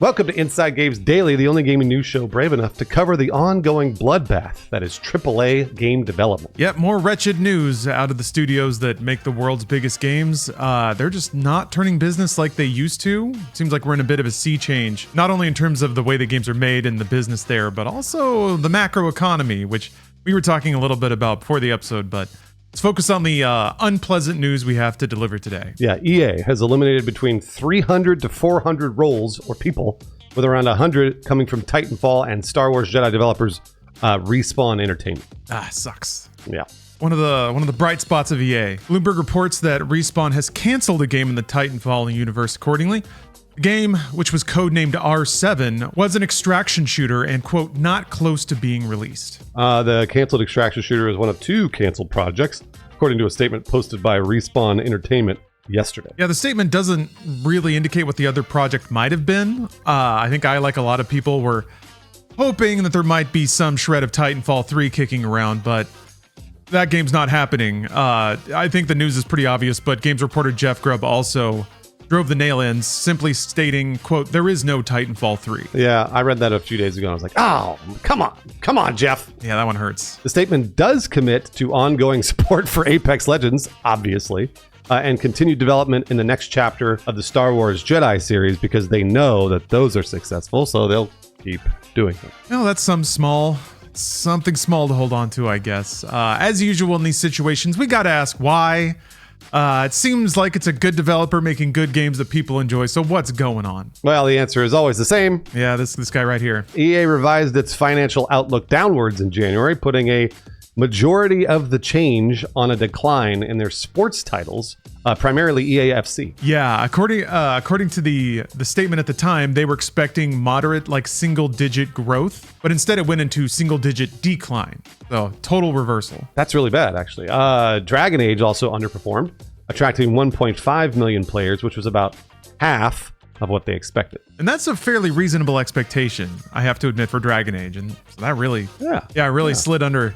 Welcome to Inside Games Daily, the only gaming news show brave enough to cover the ongoing bloodbath that is AAA game development. Yep, more wretched news out of the studios that make the world's biggest games. They're just not turning business like they used to. Seems like we're in a bit of a sea change, not only in terms of the way the games are made and the business there, but also the macro economy, which we were talking a little bit about before the episode, but let's focus on the unpleasant news we have to deliver today. Yeah, EA has eliminated between 300 to 400 roles or people, with around 100 coming from Titanfall and Star Wars Jedi developers Respawn Entertainment. Sucks. Yeah. One of the bright spots of EA. Bloomberg reports that Respawn has canceled a game in the Titanfall universe accordingly. The game, which was codenamed R7, was an extraction shooter and, quote, not close to being released. The canceled extraction shooter is one of two canceled projects, according to a statement posted by Respawn Entertainment yesterday. Yeah, the statement doesn't really indicate what the other project might have been. I think I, like a lot of people, were hoping that there might be some shred of Titanfall 3 kicking around, but that game's not happening. I think the news is pretty obvious, but games reporter Jeff Grubb also drove the nail in, simply stating, quote, there is no Titanfall 3. Yeah, I read that a few days ago and I was like, oh, come on, Jeff. Yeah, that one hurts. The statement does commit to ongoing support for Apex Legends, obviously, and continued development in the next chapter of the Star Wars Jedi series because they know that those are successful, so they'll keep doing them. Well, that's something small to hold on to, I guess. As usual in these situations, we got to ask why. It seems like it's a good developer making good games that people enjoy, so what's going on? Well, the answer is always the same. Yeah, this guy right here. EA revised its financial outlook downwards in January, putting a majority of the change on a decline in their sports titles, primarily EAFC. Yeah, according to the statement at the time, they were expecting moderate, like single-digit growth, but instead it went into single-digit decline. So total reversal. That's really bad, actually. Dragon Age also underperformed, attracting 1.5 million players, which was about half of what they expected. And that's a fairly reasonable expectation, I have to admit, for Dragon Age. And so that really, slid under.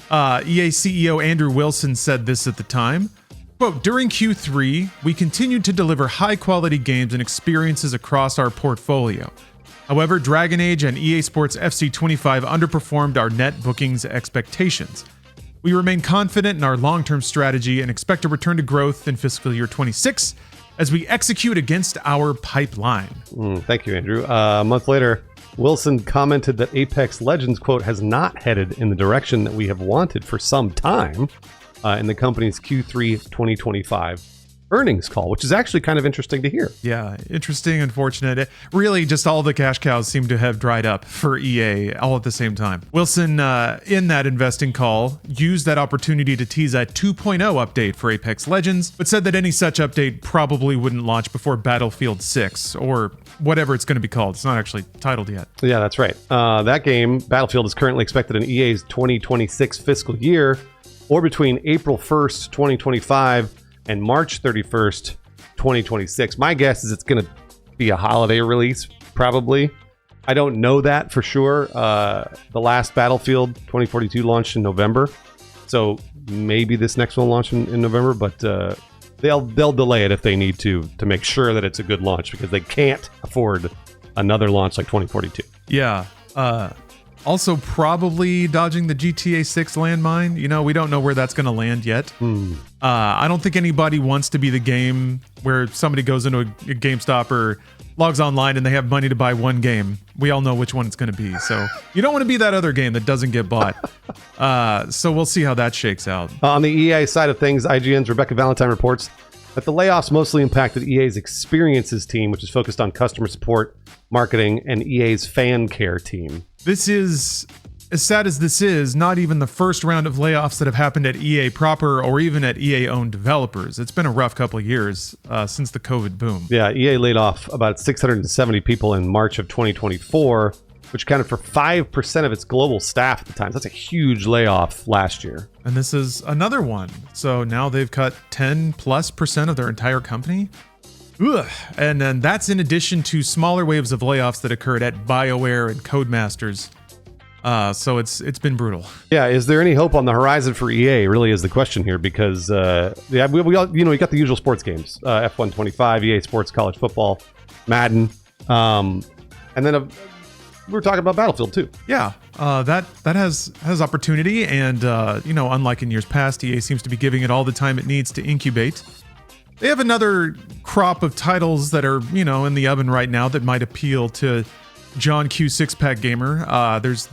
EA CEO Andrew Wilson said this at the time. Quote, during Q3, we continued to deliver high-quality games and experiences across our portfolio. However, Dragon Age and EA Sports FC 25 underperformed our net bookings expectations. We remain confident in our long-term strategy and expect a return to growth in fiscal year 26 as we execute against our pipeline. Thank you, Andrew. A month later, Wilson commented that Apex Legends, quote, has not headed in the direction that we have wanted for some time in the company's Q3 2025 earnings call, which is actually kind of interesting to hear. Yeah, interesting, unfortunate. Really, just all the cash cows seem to have dried up for EA all at the same time. Wilson, in that investing call, used that opportunity to tease a 2.0 update for Apex Legends, but said that any such update probably wouldn't launch before Battlefield 6, or whatever it's going to be called. It's not actually titled yet. Yeah, that's right. That game, Battlefield, is currently expected in EA's 2026 fiscal year, or between April 1st, 2025 and March 31st, 2026. My guess is it's going to be a holiday release, probably. I don't know that for sure. The last Battlefield 2042 launched in November, so maybe this next one will launch in November, but they'll delay it if they need to make sure that it's a good launch, because they can't afford another launch like 2042. Yeah. Also, probably dodging the GTA 6 landmine. You know, we don't know where that's going to land yet. I don't think anybody wants to be the game where somebody goes into a GameStop or logs online and they have money to buy one game. We all know which one it's going to be. So you don't want to be that other game that doesn't get bought. So we'll see how that shakes out. On the EA side of things, IGN's Rebecca Valentine reports that the layoffs mostly impacted EA's experiences team, which is focused on customer support, marketing, and EA's fan care team. This is, as sad as this is, not even the first round of layoffs that have happened at EA proper or even at EA-owned developers. It's been a rough couple of years since the COVID boom. Yeah, EA laid off about 670 people in March of 2024, which accounted for 5% of its global staff at the time. So that's a huge layoff last year. And this is another one. So now they've cut 10+% of their entire company. Ugh. And then that's in addition to smaller waves of layoffs that occurred at BioWare and Codemasters. So it's been brutal. Yeah, is there any hope on the horizon for EA? Really is the question here, because we all, you got the usual sports games, F1 25, EA Sports College Football, Madden. And then we were talking about Battlefield too. Yeah, that has opportunity, and unlike in years past, EA seems to be giving it all the time it needs to incubate. They have another crop of titles that are in the oven right now that might appeal to John Q Six-Pack Gamer. There's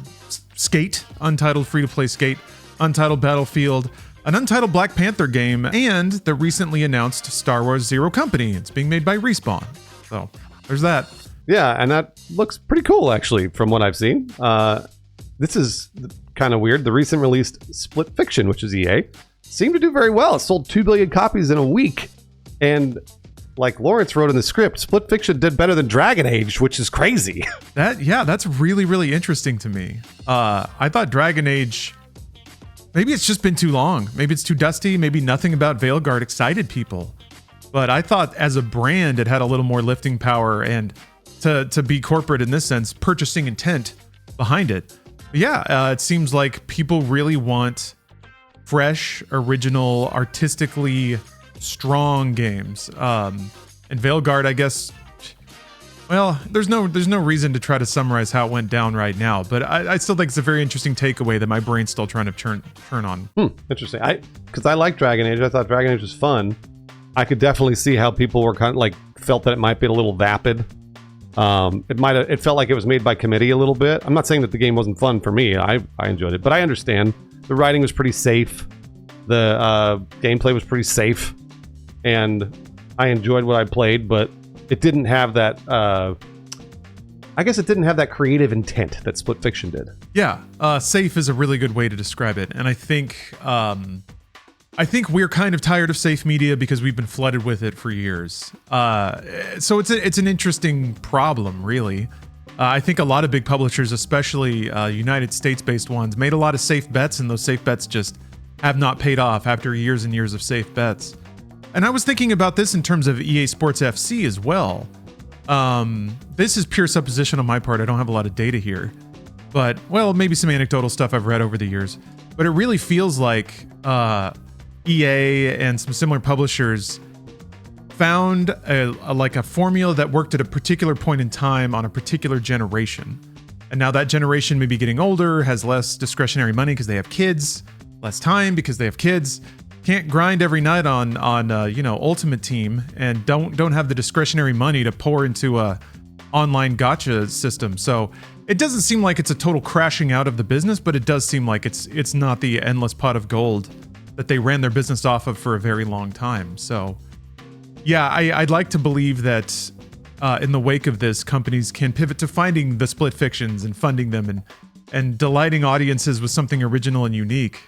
Skate, untitled free-to-play Skate, untitled Battlefield, an untitled Black Panther game, and the recently announced Star Wars Zero Company. It's being made by Respawn. So there's that. Yeah, and that looks pretty cool, actually, from what I've seen. This is kind of weird. The recent released Split Fiction, which is EA, seemed to do very well. It sold 2 billion copies in a week. And like Lawrence wrote in the script, Split Fiction did better than Dragon Age, which is crazy. That's really, really interesting to me. I thought Dragon Age, maybe it's just been too long. Maybe it's too dusty. Maybe nothing about Veilguard excited people. But I thought as a brand, it had a little more lifting power and to be corporate in this sense, purchasing intent behind it. But yeah, it seems like people really want fresh, original, artistically strong games. And Veilguard, I guess, well, there's no reason to try to summarize how it went down right now, but I still think it's a very interesting takeaway that my brain's still trying to turn on. Interesting. Because I like Dragon Age. I thought Dragon Age was fun. I could definitely see how people were kind of like felt that it might be a little vapid. It felt like it was made by committee a little bit. I'm not saying that the game wasn't fun for me. I enjoyed it, but I understand the writing was pretty safe. The gameplay was pretty safe, and I enjoyed what I played, but it didn't have that. I guess it didn't have that creative intent that Split Fiction did. Yeah, safe is a really good way to describe it, and I think we're kind of tired of safe media because we've been flooded with it for years. So it's an interesting problem, really. I think a lot of big publishers, especially United States-based ones, made a lot of safe bets, and those safe bets just have not paid off after years and years of safe bets. And I was thinking about this in terms of EA Sports FC as well. This is pure supposition on my part. I don't have a lot of data here. But, well, maybe some anecdotal stuff I've read over the years. But it really feels like EA and some similar publishers found a formula that worked at a particular point in time on a particular generation. And now that generation may be getting older, has less discretionary money because they have kids, less time because they have kids, can't grind every night on Ultimate Team, and don't have the discretionary money to pour into a online gacha system. So it doesn't seem like it's a total crashing out of the business, but it does seem like it's not the endless pot of gold that they ran their business off of for a very long time. So yeah, I'd like to believe that in the wake of this, companies can pivot to finding the Split Fictions and funding them and delighting audiences with something original and unique.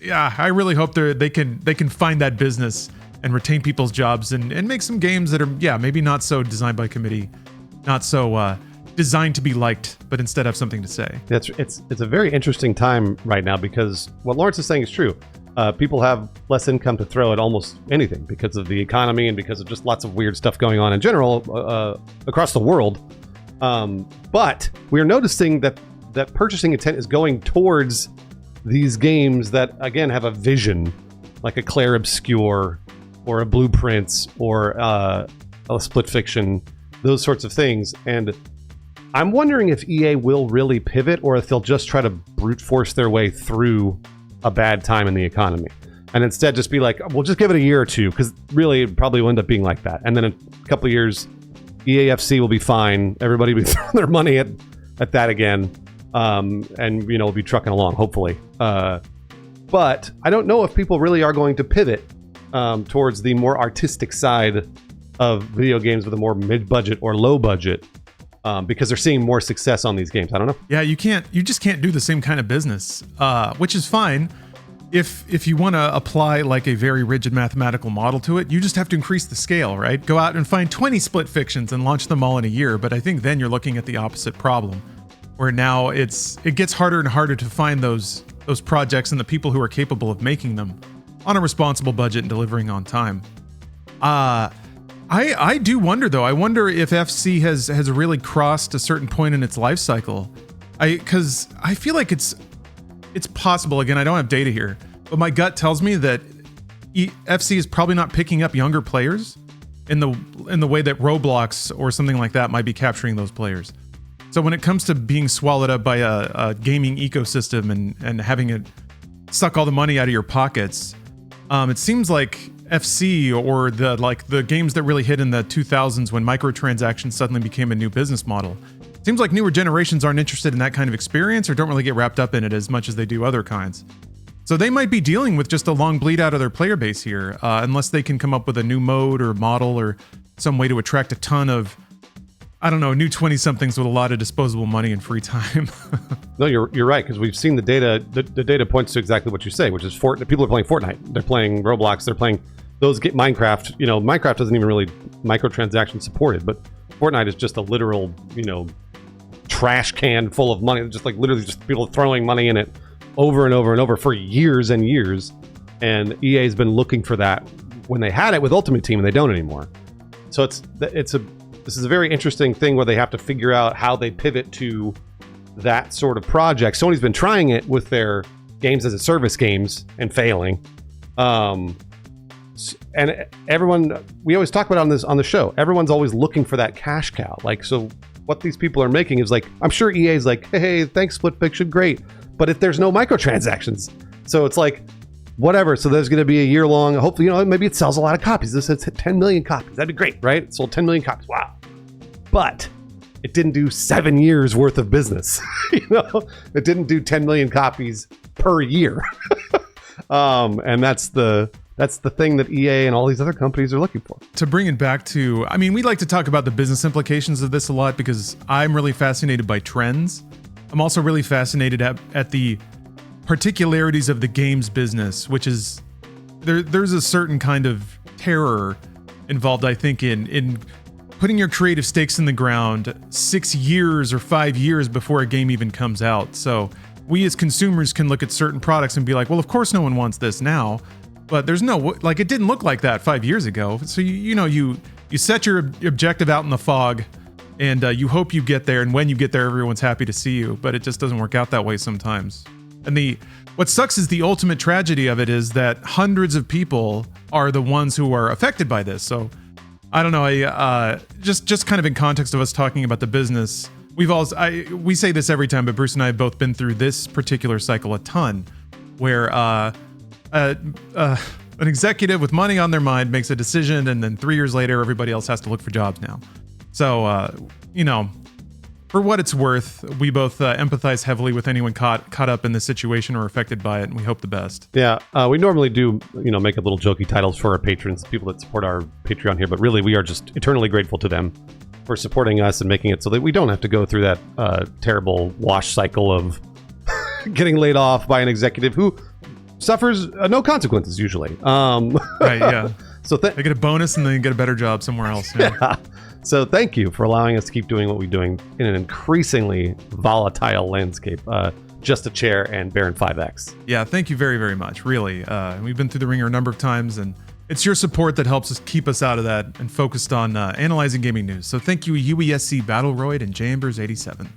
Yeah, I really hope they can find that business and retain people's jobs and make some games that are, maybe not so designed by committee, not so designed to be liked, but instead have something to say. It's a very interesting time right now because what Lawrence is saying is true. People have less income to throw at almost anything because of the economy and because of just lots of weird stuff going on in general across the world. But we're noticing that purchasing intent is going towards these games that, again, have a vision, like a Claire Obscure or a Blueprints or a Split Fiction, those sorts of things. And I'm wondering if EA will really pivot or if they'll just try to brute force their way through a bad time in the economy and instead just be like, we'll just give it a year or two, because really it probably will end up being like that. And then in a couple of years, EAFC will be fine. Everybody will be throwing their money at that again. And we'll be trucking along, hopefully. But I don't know if people really are going to pivot towards the more artistic side of video games with a more mid-budget or low budget, because they're seeing more success on these games. I don't know. Yeah, you just can't do the same kind of business, which is fine. If you want to apply like a very rigid mathematical model to it, you just have to increase the scale, right? Go out and find 20 Split Fictions and launch them all in a year. But I think then you're looking at the opposite problem, where now it gets harder and harder to find those projects and the people who are capable of making them on a responsible budget and delivering on time. I do wonder, though. I wonder if FC has really crossed a certain point in its life cycle. Because I feel like it's possible. Again, I don't have data here, but my gut tells me that FC is probably not picking up younger players. in the way that Roblox or something like that might be capturing those players. So when it comes to being swallowed up by a gaming ecosystem and having it suck all the money out of your pockets, it seems like FC or the games that really hit in the 2000s when microtransactions suddenly became a new business model. It seems like newer generations aren't interested in that kind of experience or don't really get wrapped up in it as much as they do other kinds. So they might be dealing with just a long bleed out of their player base here, unless they can come up with a new mode or model or some way to attract a ton of, I don't know, new 20-somethings with a lot of disposable money and free time. No, you're right, because we've seen the data. The data points to exactly what you say, which is people are playing Fortnite. They're playing Roblox. They're playing Minecraft. Minecraft doesn't even really microtransaction supported, but Fortnite is just a literal, trash can full of money. Just like literally just people throwing money in it over and over and over for years and years. And EA's been looking for that when they had it with Ultimate Team, and they don't anymore. So this is a very interesting thing where they have to figure out how they pivot to that sort of project. Sony's been trying it with their games as a service games and failing. And everyone, we always talk about on the show, everyone's always looking for that cash cow. Like, so what these people are making is like, I'm sure EA's like, hey, thanks, Split Fiction, great. But if there's no microtransactions, so it's like, whatever. So there's going to be a year long, hopefully, maybe it sells a lot of copies. This is 10 million copies. That'd be great, right? It sold 10 million copies. Wow. But it didn't do 7 years worth of business. It didn't do 10 million copies per year. And that's the thing that EA and all these other companies are looking for. To bring it back to, we like to talk about the business implications of this a lot because I'm really fascinated by trends. I'm also really fascinated at the particularities of the games business, which is there's a certain kind of terror involved, I think, in putting your creative stakes in the ground 6 years or 5 years before a game even comes out. So we as consumers can look at certain products and be like, well, of course no one wants this now, but there's it didn't look like that 5 years ago. So you set your objective out in the fog and you hope you get there, and when you get there, everyone's happy to see you, but it just doesn't work out that way sometimes. And what sucks is the ultimate tragedy of it is that hundreds of people are the ones who are affected by this. So I don't know. Just kind of in context of us talking about the business, we say this every time, but Bruce and I have both been through this particular cycle a ton, where an executive with money on their mind makes a decision, and then 3 years later, everybody else has to look for jobs now. So for what it's worth, we both empathize heavily with anyone caught up in this situation or affected by it, and we hope the best. Yeah, we normally do, make up little jokey titles for our patrons, people that support our Patreon here, but really we are just eternally grateful to them for supporting us and making it so that we don't have to go through that terrible wash cycle of getting laid off by an executive who suffers no consequences usually. Right, yeah. So they get a bonus and then get a better job somewhere else. Yeah. So thank you for allowing us to keep doing what we're doing in an increasingly volatile landscape. Just a Chair and Baron 5X. Yeah, thank you very, very much. Really. We've been through the ringer a number of times, and it's your support that helps us keep us out of that and focused on analyzing gaming news. So thank you, UESC Battleroid and Jambers87.